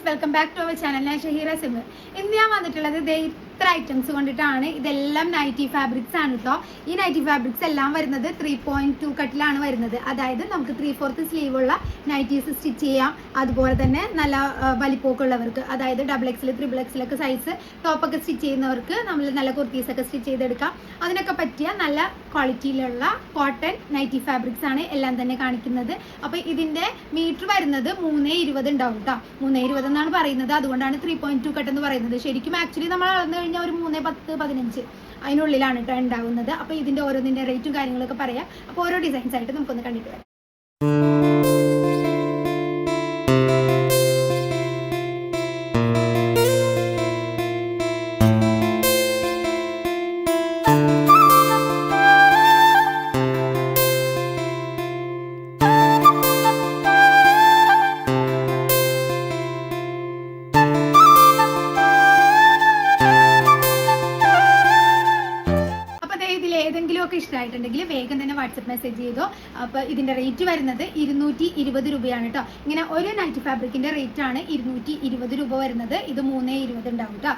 Welcome back to our channel. ഞാൻ ഷഹീറ സിമർ. ഇന്ന് ഞാൻ വന്നിട്ടുള്ളത് ഇത്ര ഐറ്റംസ് കൊണ്ടിട്ടാണ്. ഇതെല്ലാം നൈറ്റി ഫാബ്രിക്സ് ആണ് കേട്ടോ. ഈ നൈറ്റി ഫാബ്രിക്സ് എല്ലാം വരുന്നത് 3.2 കട്ടിലാണ് വരുന്നത്. അതായത് നമുക്ക് 3/4 സ്ലീവ് ഉള്ള നൈറ്റീസ് സ്റ്റിച്ച് ചെയ്യാം. അതുപോലെ തന്നെ നല്ല വലിപ്പമൊക്കെ ഉള്ളവർക്ക്, അതായത് XXL, XXL ഒക്കെ സൈസ് ടോപ്പൊക്കെ സ്റ്റിച്ച് ചെയ്യുന്നവർക്ക് നമ്മൾ നല്ല കുർത്തീസൊക്കെ സ്റ്റിച്ച് ചെയ്തെടുക്കാം. അതിനൊക്കെ പറ്റിയ നല്ല ക്വാളിറ്റിയിലുള്ള കോട്ടൺ നൈറ്റി ഫാബ്രിക്സ് ആണ് എല്ലാം തന്നെ കാണിക്കുന്നത്. അപ്പോൾ ഇതിൻ്റെ മീറ്റർ വരുന്നത് 3.20 ഉണ്ടാവും കേട്ടോ. 3.20 എന്നാണ് പറയുന്നത്. അതുകൊണ്ടാണ് 3.2 കട്ട് എന്ന് പറയുന്നത്. ശരിക്കും ആക്ച്വലി നമ്മൾ അളന്നു കഴിഞ്ഞാൽ ഒരു 3.10, 15 അതിനുള്ളിലാണ് കേട്ടോ ഉണ്ടാവുന്നത്. അപ്പോൾ ഇതിൻ്റെ ഓരോന്നിൻ്റെ റേറ്റും കാര്യങ്ങളൊക്കെ പറയാം. അപ്പോൾ ഓരോ ഡിസൈൻസ് ആയിട്ട് നമുക്കൊന്ന് കണ്ടിട്ട് വരാം. ഏതെങ്കിലും ഒക്കെ ഇഷ്ടമായിട്ടുണ്ടെങ്കിൽ വേഗം തന്നെ വാട്സപ്പ് മെസ്സേജ് ചെയ്തോ. അപ്പോൾ ഇതിൻ്റെ റേറ്റ് വരുന്നത് 220 രൂപയാണ് കേട്ടോ. ഇങ്ങനെ ഒരു നൈറ്റി ഫാബ്രിക്കിൻ്റെ റേറ്റ് ആണ് 220 രൂപ വരുന്നത്. ഇത് 3.20 ഉണ്ടാവും കേട്ടോ.